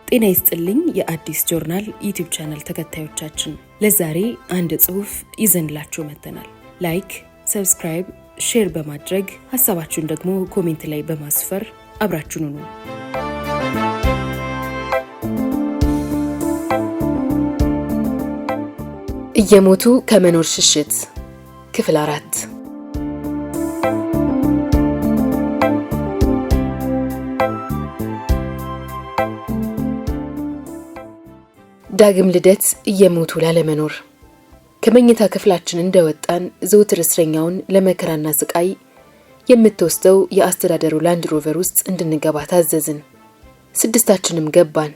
ጤና ይስጥልኝ የአዲስ ጆርናል ዩቲዩብ ቻናል ተከታዮቻችን፣ ለዛሬ አንድ ጽሑፍ ይዘንላችሁ መጥተናል። ላይክ፣ ሰብስክራይብ፣ ሼር በማድረግ ሀሳባችሁን ደግሞ ኮሜንት ላይ በማስፈር አብራችሁን ሁኑ። እየሞቱ ከመኖር ሽሽት ክፍል 4። ዳግም ልደት እየሞቱ ላለመኖር። ከመኝታ ክፍላችን እንደወጣን ዘውትር እስረኛውን ለመከራና ስቃይ የምትወስደው የአስተዳደሩ ላንድ ሮቨር ውስጥ እንድንገባ ታዘዝን። ስድስታችንም ገባን።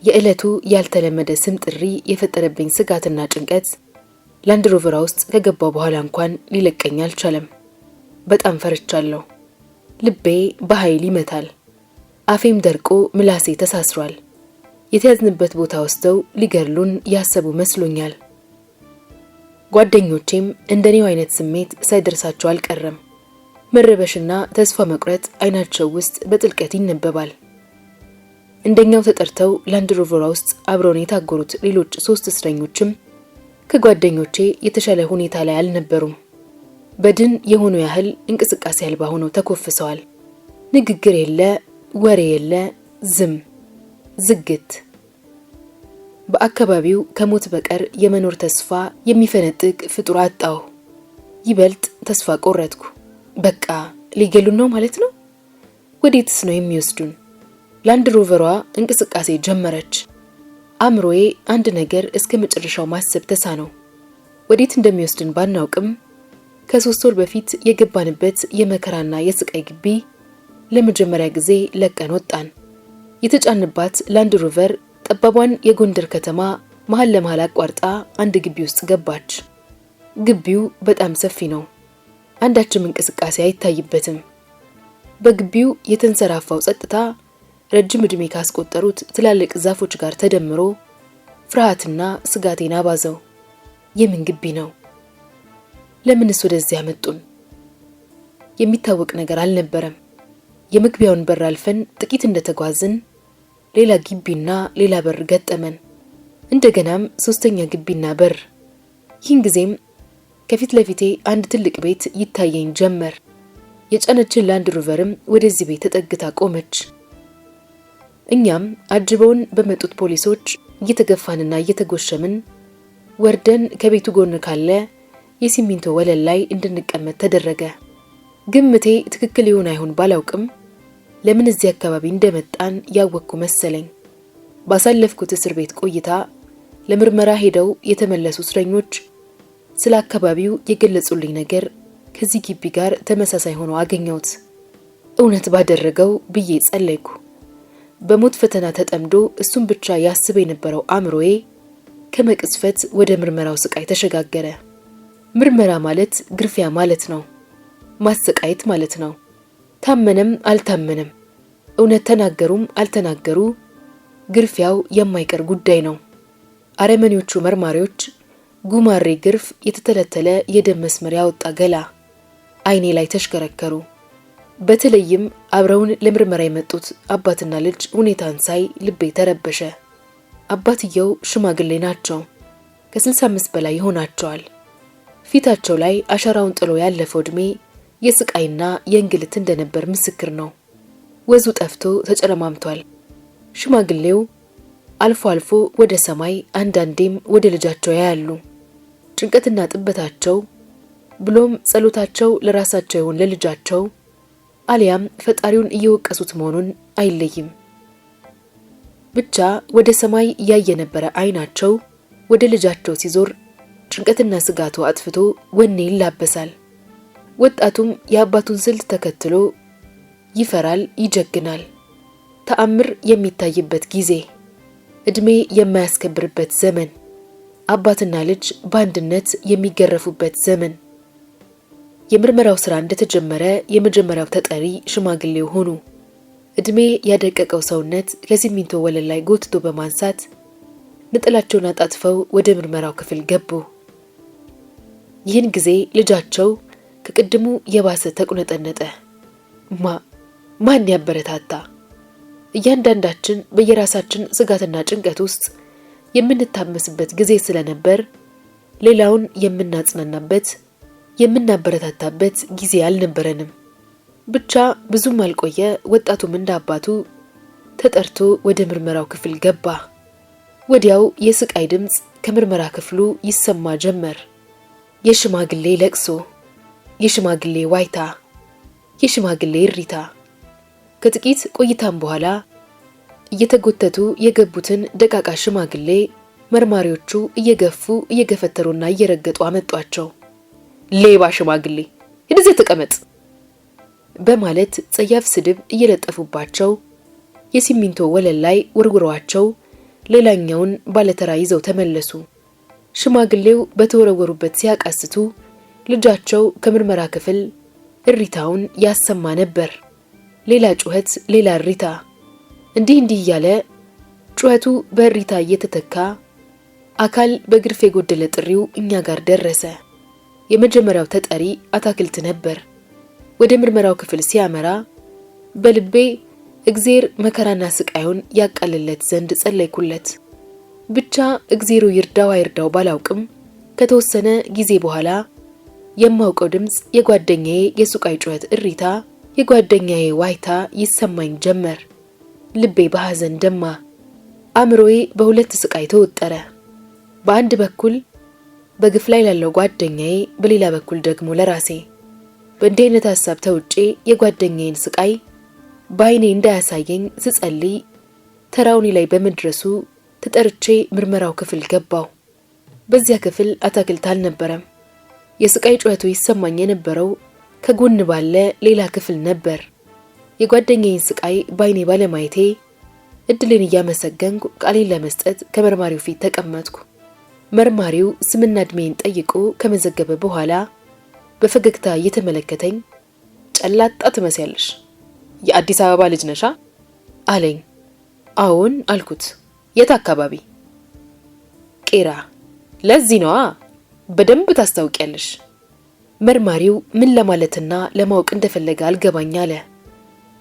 የዕለቱ ያልተለመደ ስም ጥሪ የፈጠረብኝ ስጋትና ጭንቀት ላንድ ሮቨሯ ውስጥ ከገባው በኋላ እንኳን ሊለቀኝ አልቻለም። በጣም ፈርቻለሁ። ልቤ በኃይል ይመታል። አፌም ደርቆ ምላሴ ተሳስሯል። የተያዝንበት ቦታ ወስደው ሊገርሉን ያሰቡ መስሎኛል። ጓደኞቼም እንደኔው አይነት ስሜት ሳይደርሳቸው አልቀረም። መረበሽና ተስፋ መቁረጥ አይናቸው ውስጥ በጥልቀት ይነበባል። እንደኛው ተጠርተው ላንድ ሮቨሯ ውስጥ አብረውን የታጎሩት ሌሎች 3 እስረኞችም ከጓደኞቼ የተሻለ ሁኔታ ላይ አልነበሩም። በድን የሆኑ ያህል እንቅስቃሴ አልባ ሆነው ተኮፍሰዋል። ንግግር የለ፣ ወሬ የለ፣ ዝግት። በአካባቢው ከሞት በቀር የመኖር ተስፋ የሚፈነጥቅ ፍጡር አጣሁ። ይበልጥ ተስፋ ቆረጥኩ። በቃ ሊገሉን ነው ማለት ነው። ወዴትስ ነው የሚወስዱን? ላንድ ሮቨሯ እንቅስቃሴ ጀመረች። አእምሮዬ አንድ ነገር እስከ መጨረሻው ማሰብ ተሳነው። ወዴት እንደሚወስድን ባናውቅም ከ3 ወር በፊት የገባንበት የመከራና የስቃይ ግቢ ለመጀመሪያ ጊዜ ለቀን ወጣን። የተጫንባት ላንድ ሮቨር ጠባቧን የጎንደር ከተማ መሃል ለመሃል አቋርጣ አንድ ግቢ ውስጥ ገባች። ግቢው በጣም ሰፊ ነው። አንዳችም እንቅስቃሴ አይታይበትም። በግቢው የተንሰራፋው ጸጥታ ረጅም ዕድሜ ካስቆጠሩት ትላልቅ ዛፎች ጋር ተደምሮ ፍርሃትና ስጋቴን አባዘው። የምን ግቢ ነው? ለምንስ ወደዚያ መጡን? የሚታወቅ ነገር አልነበረም። የመግቢያውን በር አልፈን ጥቂት እንደተጓዝን ሌላ ግቢና ሌላ በር ገጠመን። እንደገናም 3ኛ ግቢና በር። ይህን ጊዜም ከፊት ለፊቴ አንድ ትልቅ ቤት ይታየኝ ጀመር። የጫነችን ላንድ ሮቨርም ወደዚህ ቤት ተጠግታ ቆመች። እኛም አጅበውን በመጡት ፖሊሶች እየተገፋንና እየተጎሸምን ወርደን ከቤቱ ጎን ካለ የሲሚንቶ ወለል ላይ እንድንቀመጥ ተደረገ። ግምቴ ትክክል ይሆን አይሆን ባላውቅም ለምን እዚህ አካባቢ እንደመጣን ያወቅኩ መሰለኝ። ባሳለፍኩት እስር ቤት ቆይታ ለምርመራ ሄደው የተመለሱ እስረኞች ስለ አካባቢው የገለጹልኝ ነገር ከዚህ ግቢ ጋር ተመሳሳይ ሆኖ አገኘሁት። እውነት ባደረገው ብዬ ጸለይኩ። በሞት ፈተና ተጠምዶ እሱን ብቻ ያስብ የነበረው አእምሮዬ ከመቅጽፈት ወደ ምርመራው ስቃይ ተሸጋገረ። ምርመራ ማለት ግርፊያ ማለት ነው። ማሰቃየት ማለት ነው። ታመነም አልታመነም፣ እውነት ተናገሩም አልተናገሩ ግርፊያው የማይቀር ጉዳይ ነው። አረመኔዎቹ መርማሪዎች ጉማሬ ግርፍ የተተለተለ የደም መስመር ያወጣ ገላ አይኔ ላይ ተሽከረከሩ። በተለይም አብረውን ለምርመራ የመጡት አባትና ልጅ ሁኔታን ሳይ ልቤ ተረበሸ። አባትየው ሽማግሌ ናቸው። ከ65 በላይ ይሆናቸዋል። ፊታቸው ላይ አሻራውን ጥሎ ያለፈው ዕድሜ የስቃይና የእንግልት እንደነበር ምስክር ነው። ወዙ ጠፍቶ ተጨረማምቷል። ሽማግሌው አልፎ አልፎ ወደ ሰማይ አንዳንዴም ወደ ልጃቸው ያያሉ። ጭንቀትና ጥበታቸው ብሎም ጸሎታቸው ለራሳቸው ይሁን ለልጃቸው አሊያም ፈጣሪውን እየወቀሱት መሆኑን አይለይም። ብቻ ወደ ሰማይ ያየ ነበረ አይናቸው ወደ ልጃቸው ሲዞር ጭንቀትና ስጋቱ አጥፍቶ ወኔ ይላበሳል። ወጣቱም የአባቱን ስልት ተከትሎ ይፈራል፣ ይጀግናል። ተአምር የሚታይበት ጊዜ፣ ዕድሜ የማያስከብርበት ዘመን፣ አባትና ልጅ በአንድነት የሚገረፉበት ዘመን። የምርመራው ስራ እንደተጀመረ የመጀመሪያው ተጠሪ ሽማግሌው ሆኑ። ዕድሜ ያደቀቀው ሰውነት ከሲሚንቶ ወለል ላይ ጎትቶ በማንሳት ነጠላቸውን አጣጥፈው ወደ ምርመራው ክፍል ገቡ። ይህን ጊዜ ልጃቸው ከቅድሙ የባሰ ተቁነጠነጠ። ማን ያበረታታ? እያንዳንዳችን በየራሳችን ስጋትና ጭንቀት ውስጥ የምንታመስበት ጊዜ ስለነበር ሌላውን የምናጽናናበት የምናበረታታበት ጊዜ አልነበረንም። ብቻ ብዙም አልቆየ ወጣቱም እንዳባቱ ተጠርቶ ወደ ምርመራው ክፍል ገባ። ወዲያው የስቃይ ድምጽ ከምርመራ ክፍሉ ይሰማ ጀመር። የሽማግሌ ለቅሶ፣ የሽማግሌ ዋይታ፣ የሽማግሌ እሪታ። ከጥቂት ቆይታም በኋላ እየተጎተቱ የገቡትን ደቃቃ ሽማግሌ መርማሪዎቹ እየገፉ እየገፈተሩና እየረገጡ አመጧቸው። ሌባ ሽማግሌ ወደዚህ ተቀመጥ በማለት ጸያፍ ስድብ እየለጠፉባቸው የሲሚንቶ ወለል ላይ ወርውረዋቸው ሌላኛውን ባለተራ ይዘው ተመለሱ። ሽማግሌው በተወረወሩበት ሲያቃስቱ ልጃቸው ከምርመራ ክፍል እሪታውን ያሰማ ነበር። ሌላ ጩኸት፣ ሌላ እሪታ፣ እንዲህ እያለ ጩኸቱ በእሪታ እየተተካ አካል በግርፍ የጎደለ ጥሪው እኛ ጋር ደረሰ። የመጀመሪያው ተጠሪ አታክልት ነበር። ወደ ምርመራው ክፍል ሲያመራ በልቤ እግዚአብሔር መከራና ስቃዩን ያቃልለት ዘንድ ጸለይኩለት። ብቻ እግዚአብሔር ይርዳው አይርዳው ባላውቅም ከተወሰነ ጊዜ በኋላ የማውቀው ድምጽ የጓደኛዬ የሱቃይ ጩኸት፣ እሪታ፣ የጓደኛዬ ዋይታ ይሰማኝ ጀመር። ልቤ በሐዘን ደማ። አእምሮዬ በሁለት ስቃይ ተወጠረ። በአንድ በኩል በግፍ ላይ ላለው ጓደኛዬ፣ በሌላ በኩል ደግሞ ለራሴ። በእንዲህ አይነት ሐሳብ ተውጬ የጓደኛዬን ስቃይ በዓይኔ እንዳያሳየኝ ስጸልይ ተራውኔ ላይ በመድረሱ ተጠርቼ ምርመራው ክፍል ገባው። በዚያ ክፍል አታክልት አልነበረም። የስቃይ ጩኸቱ ይሰማኝ የነበረው ከጎን ባለ ሌላ ክፍል ነበር። የጓደኛዬን ስቃይ በዓይኔ ባለማየቴ እድልን እያመሰገንኩ ቃሌን ለመስጠት ከመርማሪው ፊት ተቀመጥኩ። መርማሪው ስምና እድሜን ጠይቆ ከመዘገበ በኋላ በፈገግታ እየተመለከተኝ ጨላጣ ትመስያለሽ፣ የአዲስ አበባ ልጅ ነሻ አለኝ። አዎን አልኩት። የት አካባቢ? ቄራ። ለዚህ ነዋ፣ በደንብ ታስታውቂያለሽ። መርማሪው ምን ለማለትና ለማወቅ እንደፈለገ አልገባኝ አለ።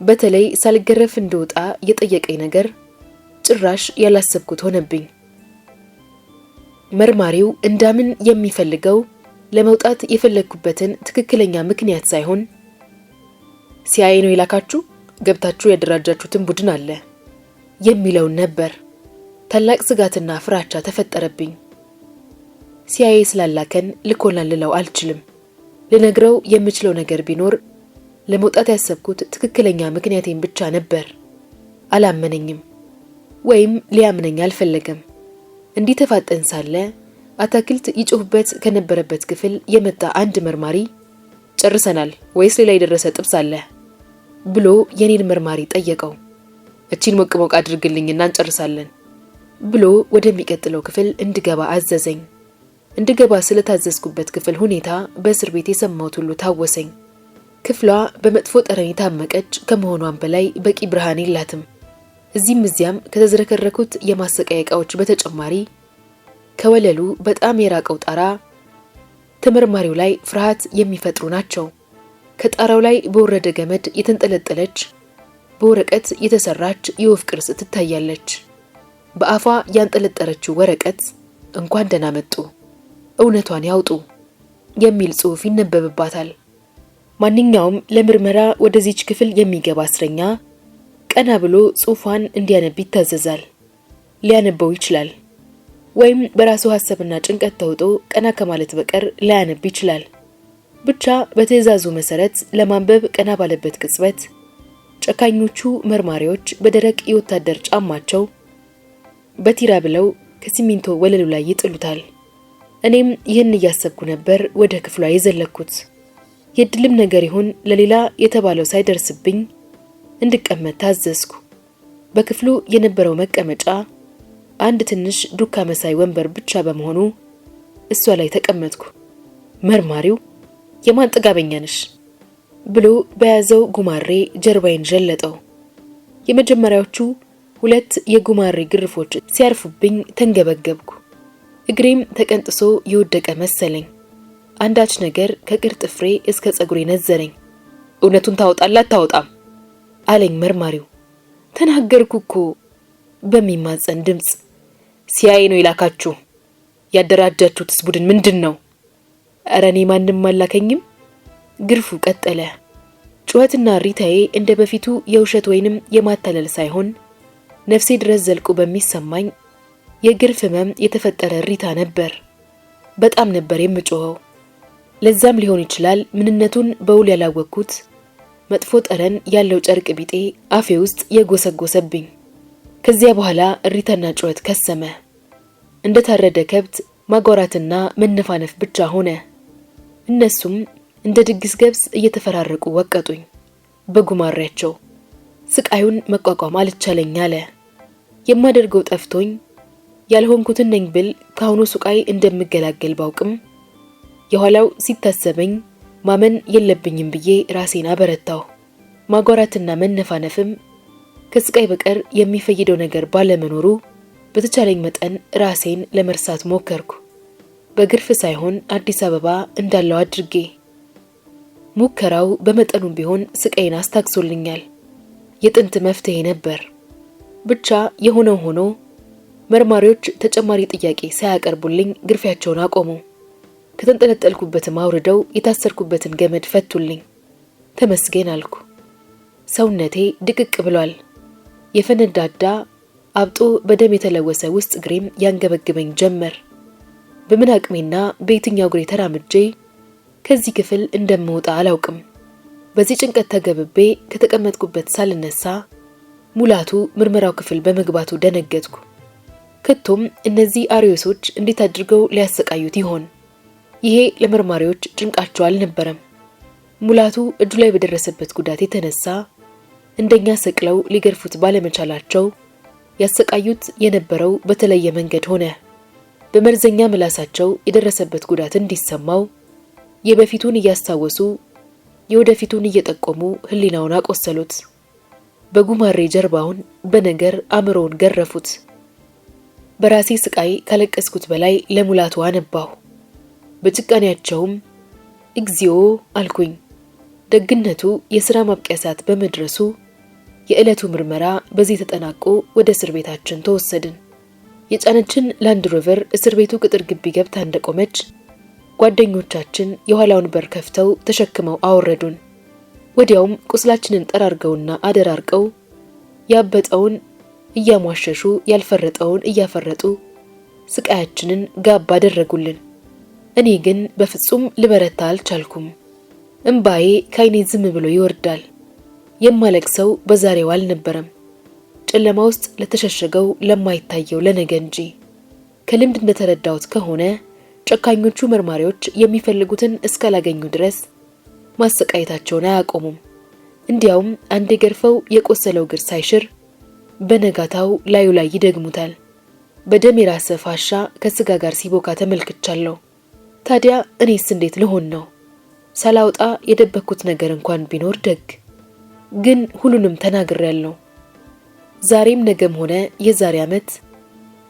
በተለይ ሳልገረፍ እንደወጣ የጠየቀኝ ነገር ጭራሽ ያላሰብኩት ሆነብኝ። መርማሪው እንዳምን የሚፈልገው ለመውጣት የፈለግኩበትን ትክክለኛ ምክንያት ሳይሆን ሲያይ ነው የላካችሁ፣ ገብታችሁ ያደራጃችሁትን ቡድን አለ የሚለውን ነበር። ታላቅ ስጋትና ፍራቻ ተፈጠረብኝ። ሲያይ ስላላከን ልኮናል ልለው አልችልም። ልነግረው የምችለው ነገር ቢኖር ለመውጣት ያሰብኩት ትክክለኛ ምክንያቴን ብቻ ነበር። አላመነኝም ወይም ሊያምነኝ አልፈለገም። እንዲህ ተፋጠን ሳለ አታክልት ይጮህበት ከነበረበት ክፍል የመጣ አንድ መርማሪ ጨርሰናል ወይስ ሌላ የደረሰ ጥብስ አለ ብሎ የኔን መርማሪ ጠየቀው። እቺን ሞቅ ሞቅ አድርግልኝና እንጨርሳለን ብሎ ወደሚቀጥለው ክፍል እንድገባ አዘዘኝ። እንድገባ ስለታዘዝኩበት ክፍል ሁኔታ በእስር ቤት የሰማሁት ሁሉ ታወሰኝ። ክፍሏ በመጥፎ ጠረን የታመቀች ከመሆኗም በላይ በቂ ብርሃን የላትም። እዚህም እዚያም ከተዝረከረኩት የማሰቃያ ዕቃዎች በተጨማሪ ከወለሉ በጣም የራቀው ጣራ ተመርማሪው ላይ ፍርሃት የሚፈጥሩ ናቸው። ከጣራው ላይ በወረደ ገመድ የተንጠለጠለች በወረቀት የተሰራች የወፍ ቅርጽ ትታያለች። በአፏ ያንጠለጠረችው ወረቀት እንኳን ደህና መጡ፣ እውነቷን ያውጡ የሚል ጽሑፍ ይነበብባታል። ማንኛውም ለምርመራ ወደዚች ክፍል የሚገባ እስረኛ ቀና ብሎ ጽሑፏን እንዲያነብ ይታዘዛል። ሊያነበው ይችላል፣ ወይም በራሱ ሐሳብና ጭንቀት ተውጦ ቀና ከማለት በቀር ላያነብ ይችላል። ብቻ በትዕዛዙ መሰረት ለማንበብ ቀና ባለበት ቅጽበት ጨካኞቹ መርማሪዎች በደረቅ የወታደር ጫማቸው በቲራ ብለው ከሲሚንቶ ወለሉ ላይ ይጥሉታል። እኔም ይህን እያሰብኩ ነበር ወደ ክፍሏ የዘለኩት። የድልም ነገር ይሁን ለሌላ የተባለው ሳይደርስብኝ እንድቀመጥ ታዘዝኩ። በክፍሉ የነበረው መቀመጫ አንድ ትንሽ ዱካ መሳይ ወንበር ብቻ በመሆኑ እሷ ላይ ተቀመጥኩ። መርማሪው የማን ጥጋበኛ ነሽ ብሎ በያዘው ጉማሬ ጀርባዬን ጀለጠው። የመጀመሪያዎቹ ሁለት የጉማሬ ግርፎች ሲያርፉብኝ ተንገበገብኩ። እግሬም ተቀንጥሶ የወደቀ መሰለኝ። አንዳች ነገር ከቅር ጥፍሬ እስከ ጸጉሬ ነዘረኝ። እውነቱን ታወጣላት ታወጣም አለኝ መርማሪው። ተናገርኩ እኮ በሚማጸን ድምጽ። ሲያይ ነው ይላካችሁ። ያደራጃችሁትስ ቡድን ምንድነው? ኧረ እኔ ማንንም አላከኝም። ግርፉ ቀጠለ። ጩኸትና ሪታዬ እንደ በፊቱ የውሸት ወይንም የማታለል ሳይሆን ነፍሴ ድረስ ዘልቆ በሚሰማኝ የግርፍ ህመም የተፈጠረ ሪታ ነበር። በጣም ነበር የምጮኸው። ለዛም ሊሆን ይችላል ምንነቱን በውል ያላወቅኩት መጥፎ ጠረን ያለው ጨርቅ ቢጤ አፌ ውስጥ የጎሰጎሰብኝ። ከዚያ በኋላ ሪታና ጩኸት ከሰመ። እንደ ታረደ ከብት ማጓራትና መነፋነፍ ብቻ ሆነ። እነሱም እንደ ድግስ ገብስ እየተፈራረቁ ወቀጡኝ በጉማሬያቸው። ስቃዩን መቋቋም አልቻለኝ አለ። የማደርገው ጠፍቶኝ ያልሆንኩትን ነኝ ብል ካሁኑ ስቃይ እንደምገላገል ባውቅም የኋላው ሲታሰበኝ ማመን የለብኝም ብዬ ራሴን አበረታው። ማጓራትና መነፋነፍም ከስቃይ በቀር የሚፈይደው ነገር ባለመኖሩ በተቻለኝ መጠን ራሴን ለመርሳት ሞከርኩ። በግርፍ ሳይሆን አዲስ አበባ እንዳለው አድርጌ። ሙከራው በመጠኑም ቢሆን ስቃይን አስታግሶልኛል። የጥንት መፍትሄ ነበር። ብቻ የሆነው ሆኖ መርማሪዎች ተጨማሪ ጥያቄ ሳያቀርቡልኝ ግርፊያቸውን አቆሙ። ከተንጠለጠልኩበትም አውርደው የታሰርኩበትን ገመድ ፈቱልኝ። ተመስገን አልኩ። ሰውነቴ ድቅቅ ብሏል። የፈነዳዳ አብጦ በደም የተለወሰ ውስጥ እግሬም ያንገበግበኝ ጀመር። በምን አቅሜና በየትኛው እግሬ ተራምጄ ከዚህ ክፍል እንደምወጣ አላውቅም። በዚህ ጭንቀት ተገብቤ ከተቀመጥኩበት ሳልነሳ ሙላቱ ምርመራው ክፍል በመግባቱ ደነገጥኩ። ከቶም እነዚህ አሪዮሶች እንዴት አድርገው ሊያሰቃዩት ይሆን? ይሄ ለመርማሪዎች ጭንቃቸው አልነበረም። ሙላቱ እጁ ላይ በደረሰበት ጉዳት የተነሳ እንደኛ ሰቅለው ሊገርፉት ባለመቻላቸው ያሰቃዩት የነበረው በተለየ መንገድ ሆነ። በመርዘኛ ምላሳቸው የደረሰበት ጉዳት እንዲሰማው የበፊቱን እያስታወሱ የወደፊቱን እየጠቆሙ ህሊናውን አቆሰሉት። በጉማሬ ጀርባውን በነገር አእምሮውን ገረፉት። በራሴ ስቃይ ካለቀስኩት በላይ ለሙላቱ አነባሁ። በጭቃኔያቸውም እግዚኦ አልኩኝ። ደግነቱ የሥራ ማብቂያ ሰዓት በመድረሱ የዕለቱ ምርመራ በዚህ ተጠናቆ ወደ እስር ቤታችን ተወሰድን። የጫነችን ላንድ ሮቨር እስር ቤቱ ቅጥር ግቢ ገብታ እንደቆመች ጓደኞቻችን የኋላውን በር ከፍተው ተሸክመው አወረዱን። ወዲያውም ቁስላችንን ጠራርገውና አደራርቀው ያበጠውን እያሟሸሹ ያልፈረጠውን እያፈረጡ ስቃያችንን ጋብ አደረጉልን። እኔ ግን በፍጹም ልበረታ አልቻልኩም። እምባዬ ከዓይኔ ዝም ብሎ ይወርዳል። የማለቅሰው በዛሬው አልነበረም፣ ጨለማ ውስጥ ለተሸሸገው ለማይታየው ለነገ እንጂ። ከልምድ እንደተረዳሁት ከሆነ ጨካኞቹ መርማሪዎች የሚፈልጉትን እስካላገኙ ድረስ ማሰቃየታቸውን አያቆሙም። እንዲያውም አንዴ ገርፈው የቆሰለው እግር ሳይሽር በነጋታው ላዩ ላይ ይደግሙታል። በደም የራሰ ፋሻ ከስጋ ጋር ሲቦካ ተመልክቻለሁ። ታዲያ እኔስ እንዴት ልሆን ነው? ሳላውጣ የደበኩት ነገር እንኳን ቢኖር ደግ። ግን ሁሉንም ተናግሬያለሁ። ዛሬም ነገም ሆነ የዛሬ ዓመት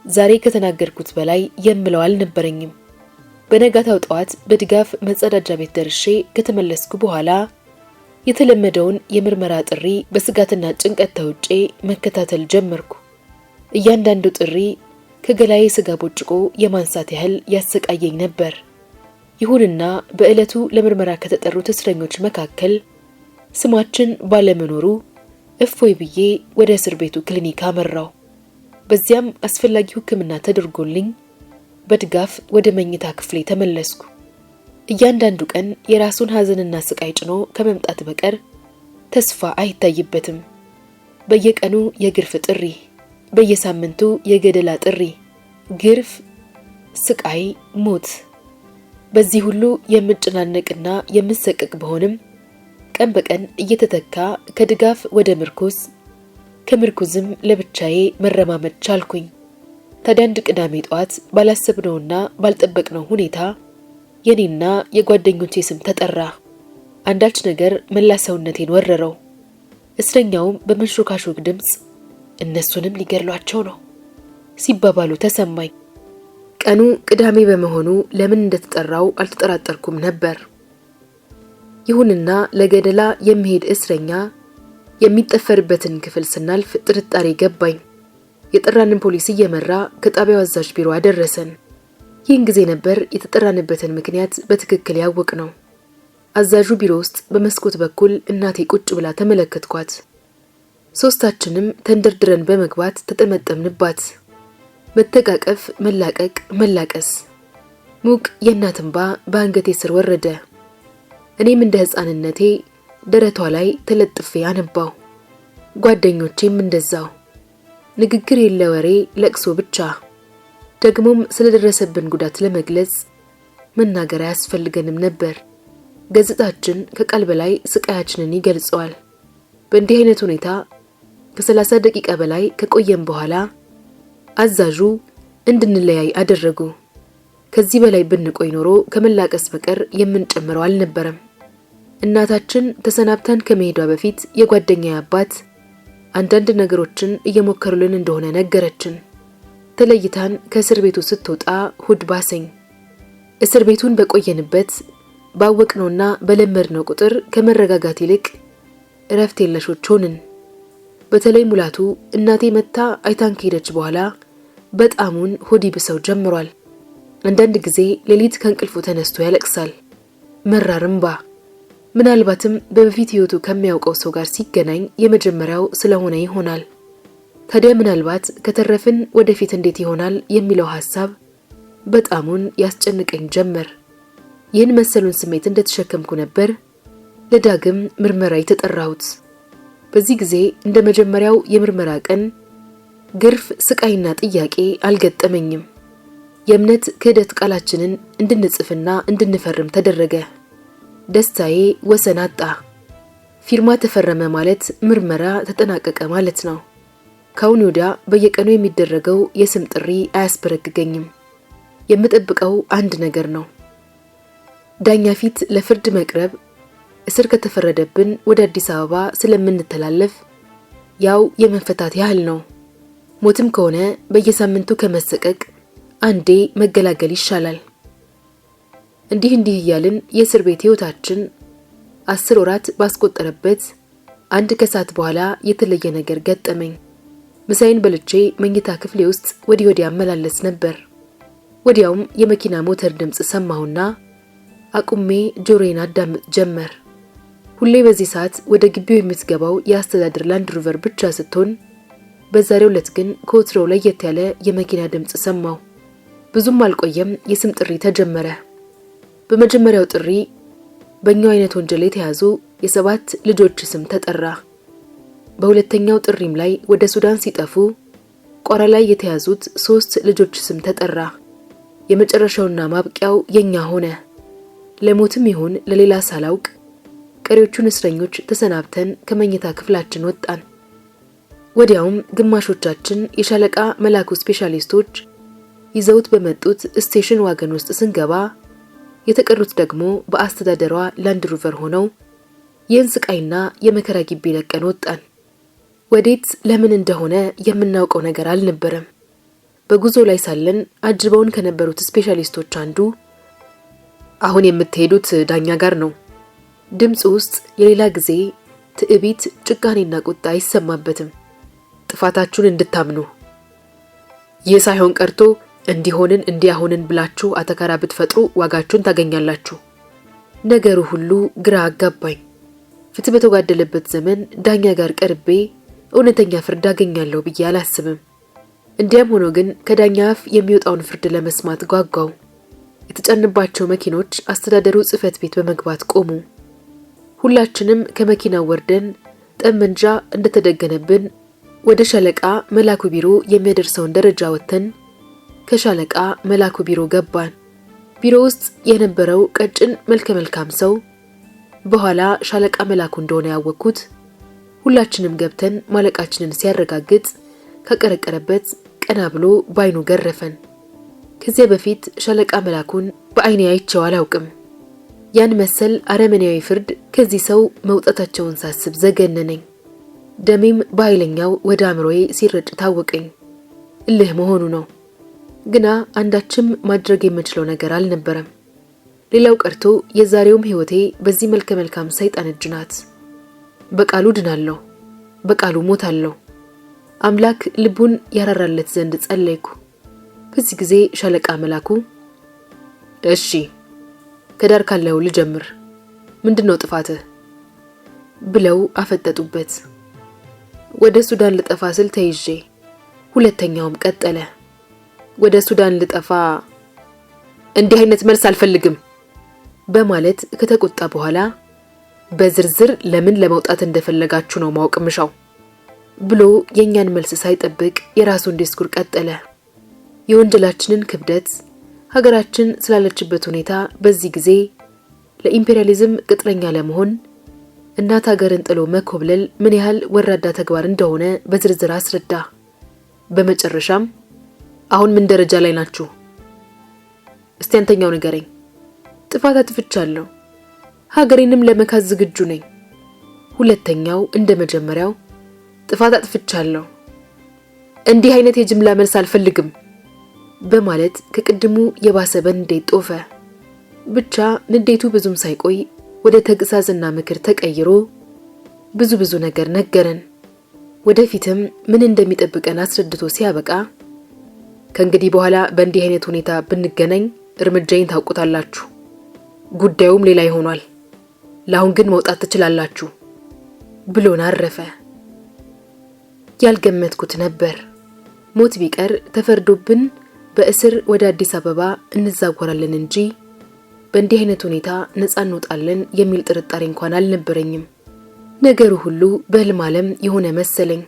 ዛሬ ከተናገርኩት በላይ የምለው አልነበረኝም። በነጋታው ጠዋት በድጋፍ መጸዳጃ ቤት ደርሼ ከተመለስኩ በኋላ የተለመደውን የምርመራ ጥሪ በስጋትና ጭንቀት ተውጬ መከታተል ጀመርኩ። እያንዳንዱ ጥሪ ከገላዬ ስጋ ቦጭቆ የማንሳት ያህል ያሰቃየኝ ነበር። ይሁንና በዕለቱ ለምርመራ ከተጠሩት እስረኞች መካከል ስማችን ባለመኖሩ እፎይ ብዬ ወደ እስር ቤቱ ክሊኒክ አመራው። በዚያም አስፈላጊው ሕክምና ተደርጎልኝ በድጋፍ ወደ መኝታ ክፍሌ ተመለስኩ። እያንዳንዱ ቀን የራሱን ሐዘንና ስቃይ ጭኖ ከመምጣት በቀር ተስፋ አይታይበትም። በየቀኑ የግርፍ ጥሪ፣ በየሳምንቱ የገደላ ጥሪ፣ ግርፍ፣ ስቃይ፣ ሞት። በዚህ ሁሉ የምጨናነቅና የምሰቀቅ በሆንም ቀን በቀን እየተተካ ከድጋፍ ወደ ምርኩዝ ከምርኩዝም ለብቻዬ መረማመድ ቻልኩኝ። ታዲያ አንድ ቅዳሜ ጠዋት ባላሰብነውና ባልጠበቅነው ሁኔታ የኔና የጓደኞቼ ስም ተጠራ። አንዳች ነገር መላ ሰውነቴን ወረረው። እስረኛውም በመንሾካሾክ ድምፅ እነሱንም ሊገድሏቸው ነው ሲባባሉ ተሰማኝ። ቀኑ ቅዳሜ በመሆኑ ለምን እንደተጠራው አልተጠራጠርኩም ነበር። ይሁንና ለገደላ የሚሄድ እስረኛ የሚጠፈርበትን ክፍል ስናልፍ ጥርጣሬ ገባኝ። የጠራንን ፖሊስ እየመራ ከጣቢያው አዛዥ ቢሮ አደረሰን። ይህን ጊዜ ነበር የተጠራንበትን ምክንያት በትክክል ያወቅነው። አዛዡ ቢሮ ውስጥ በመስኮት በኩል እናቴ ቁጭ ብላ ተመለከትኳት። ሶስታችንም ተንደርድረን በመግባት ተጠመጠምንባት። መተቃቀፍ፣ መላቀቅ፣ መላቀስ። ሙቅ የእናት እንባ በአንገቴ ስር ወረደ። እኔም እንደ ሕፃንነቴ ደረቷ ላይ ተለጥፌ አነባው። ጓደኞቼም እንደዛው። ንግግር የለ ወሬ፣ ለቅሶ ብቻ። ደግሞም ስለደረሰብን ጉዳት ለመግለጽ መናገር አያስፈልገንም ነበር። ገጽታችን ከቃል በላይ ስቃያችንን ይገልጸዋል። በእንዲህ አይነት ሁኔታ ከ30 ደቂቃ በላይ ከቆየም በኋላ አዛዡ እንድንለያይ አደረጉ። ከዚህ በላይ ብንቆይ ኖሮ ከመላቀስ በቀር የምንጨምረው አልነበረም። እናታችን ተሰናብተን ከመሄዷ በፊት የጓደኛዬ አባት አንዳንድ ነገሮችን እየሞከሩልን እንደሆነ ነገረችን። ተለይታን ከእስር ቤቱ ስትወጣ ሁድ ባሰኝ። እስር ቤቱን በቆየንበት ባወቅነውና በለመድነው ቁጥር ከመረጋጋት ይልቅ እረፍት የለሾች ሆንን። በተለይ ሙላቱ እናቴ መታ አይታን ከሄደች በኋላ በጣሙን ሆድ ይብሰው ጀምሯል። አንዳንድ ጊዜ ሌሊት ከእንቅልፉ ተነስቶ ያለቅሳል። መራር እንባ። ምናልባትም በበፊት ህይወቱ ከሚያውቀው ሰው ጋር ሲገናኝ የመጀመሪያው ስለሆነ ይሆናል። ታዲያ ምናልባት ከተረፍን ወደፊት እንዴት ይሆናል የሚለው ሐሳብ በጣሙን ያስጨንቀኝ ጀመር። ይህን መሰሉን ስሜት እንደተሸከምኩ ነበር ለዳግም ምርመራ የተጠራሁት። በዚህ ጊዜ እንደ መጀመሪያው የምርመራ ቀን ግርፍ፣ ስቃይና ጥያቄ አልገጠመኝም። የእምነት ክህደት ቃላችንን እንድንጽፍና እንድንፈርም ተደረገ። ደስታዬ ወሰን አጣ። ፊርማ ተፈረመ ማለት ምርመራ ተጠናቀቀ ማለት ነው። ካሁን ወዲያ በየቀኑ የሚደረገው የስም ጥሪ አያስበረግገኝም። የምጠብቀው አንድ ነገር ነው። ዳኛ ፊት ለፍርድ መቅረብ። እስር ከተፈረደብን ወደ አዲስ አበባ ስለምንተላለፍ ያው የመፈታት ያህል ነው። ሞትም ከሆነ በየሳምንቱ ከመሰቀቅ አንዴ መገላገል ይሻላል። እንዲህ እያልን የእስር ቤት ህይወታችን 10 ወራት ባስቆጠረበት አንድ ከሰዓት በኋላ የተለየ ነገር ገጠመኝ። ምሳዬን በልቼ መኝታ ክፍሌ ውስጥ ወዲያ አመላለስ ነበር። ወዲያውም የመኪና ሞተር ድምጽ ሰማሁና አቁሜ ጆሮዬን አዳምጥ ጀመር። ሁሌ በዚህ ሰዓት ወደ ግቢው የምትገባው የአስተዳደር ላንድ ሮቨር ብቻ ስትሆን በዛሬው ዕለት ግን ከወትሮው ለየት ያለ የመኪና ድምጽ ሰማሁ። ብዙም አልቆየም የስም ጥሪ ተጀመረ። በመጀመሪያው ጥሪ በእኛው አይነት ወንጀል የተያዙ የ7 ልጆች ስም ተጠራ። በሁለተኛው ጥሪም ላይ ወደ ሱዳን ሲጠፉ ቋራ ላይ የተያዙት 3 ልጆች ስም ተጠራ። የመጨረሻውና ማብቂያው የኛ ሆነ። ለሞትም ይሁን ለሌላ ሳላውቅ ቀሪዎቹን እስረኞች ተሰናብተን ከመኝታ ክፍላችን ወጣን። ወዲያውም ግማሾቻችን የሻለቃ መላኩ ስፔሻሊስቶች ይዘውት በመጡት ስቴሽን ዋገን ውስጥ ስንገባ የተቀሩት ደግሞ በአስተዳደሯ ላንድ ሮቨር ሆነው ይህን ስቃይና የመከራ ግቢ ለቀን ወጣን። ወዴት ለምን እንደሆነ የምናውቀው ነገር አልነበረም። በጉዞ ላይ ሳለን አጅበውን ከነበሩት ስፔሻሊስቶች አንዱ አሁን የምትሄዱት ዳኛ ጋር ነው። ድምጽ ውስጥ የሌላ ጊዜ ትዕቢት፣ ጭካኔና ቁጣ አይሰማበትም። ጥፋታችሁን እንድታምኑ ይህ ሳይሆን ቀርቶ እንዲሆንን እንዲያሆንን ብላችሁ አተካራ ብትፈጥሩ ዋጋችሁን ታገኛላችሁ። ነገሩ ሁሉ ግራ አጋባኝ። ፍትህ በተጓደለበት ዘመን ዳኛ ጋር ቀርቤ እውነተኛ ፍርድ አገኛለሁ ብዬ አላስብም። እንዲያም ሆኖ ግን ከዳኛ አፍ የሚወጣውን ፍርድ ለመስማት ጓጓው። የተጫነባቸው መኪኖች አስተዳደሩ ጽሕፈት ቤት በመግባት ቆሙ። ሁላችንም ከመኪናው ወርደን ጠመንጃ እንደተደገነብን ወደ ሻለቃ መላኩ ቢሮ የሚያደርሰውን ደረጃ ወጥተን ከሻለቃ መላኩ ቢሮ ገባን። ቢሮ ውስጥ የነበረው ቀጭን መልከ መልካም ሰው በኋላ ሻለቃ መላኩ እንደሆነ ያወቅኩት ሁላችንም ገብተን ማለቃችንን ሲያረጋግጥ ከቀረቀረበት ቀና ብሎ ባይኑ ገረፈን። ከዚያ በፊት ሻለቃ መላኩን በአይኔ አይቼው አላውቅም። ያን መሰል አረመኔያዊ ፍርድ ከዚህ ሰው መውጣታቸውን ሳስብ ዘገነነኝ። ደሜም በኃይለኛው ወደ አእምሮዬ ሲረጭ ታወቀኝ። እልህ መሆኑ ነው። ግና አንዳችም ማድረግ የምችለው ነገር አልነበረም። ሌላው ቀርቶ የዛሬውም ህይወቴ በዚህ መልከ መልካም ሰይጣን እጅ ናት። በቃሉ ድናለሁ። በቃሉ ሞታለሁ። አምላክ ልቡን ያራራለት ዘንድ ጸለይኩ። በዚህ ጊዜ ሻለቃ መላኩ እሺ ከዳር ካለው ልጀምር፣ ምንድነው ጥፋትህ ብለው አፈጠጡበት። ወደ ሱዳን ልጠፋ ስል ተይዤ። ሁለተኛውም ቀጠለ። ወደ ሱዳን ልጠፋ እንዲህ አይነት መልስ አልፈልግም በማለት ከተቆጣ በኋላ በዝርዝር ለምን ለመውጣት እንደፈለጋችሁ ነው ማወቅ ምሻው ብሎ የኛን መልስ ሳይጠብቅ የራሱን ዲስኩር ቀጠለ። የወንጀላችንን ክብደት፣ ሀገራችን ስላለችበት ሁኔታ፣ በዚህ ጊዜ ለኢምፔሪያሊዝም ቅጥረኛ ለመሆን እናት ሀገርን ጥሎ መኮብለል ምን ያህል ወራዳ ተግባር እንደሆነ በዝርዝር አስረዳ። በመጨረሻም አሁን ምን ደረጃ ላይ ናችሁ? እስቲ አንተኛው ንገረኝ። ጥፋት አጥፍቻለሁ፣ ሀገሬንም ለመካዝ ዝግጁ ነኝ። ሁለተኛው እንደመጀመሪያው ጥፋት አጥፍቻለሁ፣ እንዲህ አይነት የጅምላ መልስ አልፈልግም በማለት ከቅድሙ የባሰ በንዴት ጦፈ። ብቻ ንዴቱ ብዙም ሳይቆይ ወደ ተግሳጽና ምክር ተቀይሮ ብዙ ነገር ነገረን። ወደፊትም ምን እንደሚጠብቀን አስረድቶ ሲያበቃ ከእንግዲህ በኋላ በእንዲህ አይነት ሁኔታ ብንገናኝ እርምጃዬን ታውቁታላችሁ፣ ጉዳዩም ሌላ ይሆናል፣ ለአሁን ግን መውጣት ትችላላችሁ ብሎን አረፈ። ያልገመትኩት ነበር። ሞት ቢቀር ተፈርዶብን በእስር ወደ አዲስ አበባ እንዛወራለን እንጂ በእንዲህ አይነት ሁኔታ ነፃ እንወጣለን የሚል ጥርጣሬ እንኳን አልነበረኝም። ነገሩ ሁሉ በህልም ዓለም የሆነ መሰለኝ።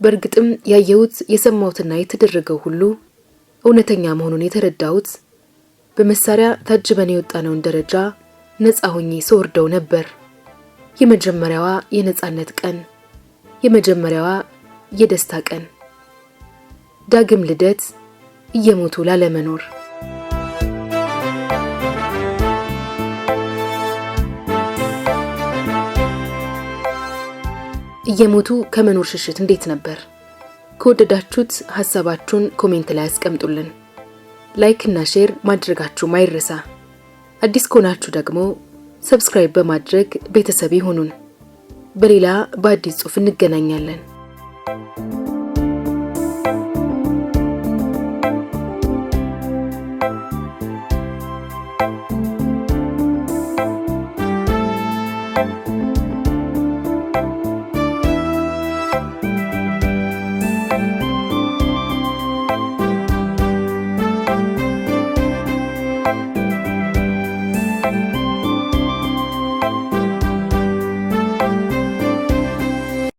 በእርግጥም ያየሁት የሰማሁትና የተደረገው ሁሉ እውነተኛ መሆኑን የተረዳሁት በመሳሪያ ታጅበን የወጣነውን ደረጃ ነፃ ሆኜ ስወርደው ነበር። የመጀመሪያዋ የነፃነት ቀን፣ የመጀመሪያዋ የደስታ ቀን፣ ዳግም ልደት፣ እየሞቱ ላለመኖር። እየሞቱ ከመኖር ሽሽት እንዴት ነበር? ከወደዳችሁት ሐሳባችሁን ኮሜንት ላይ አስቀምጡልን። ላይክ እና ሼር ማድረጋችሁ ማይረሳ። አዲስ ከሆናችሁ ደግሞ ሰብስክራይብ በማድረግ ቤተሰብ ይሁኑን። በሌላ በአዲስ ጽሑፍ እንገናኛለን።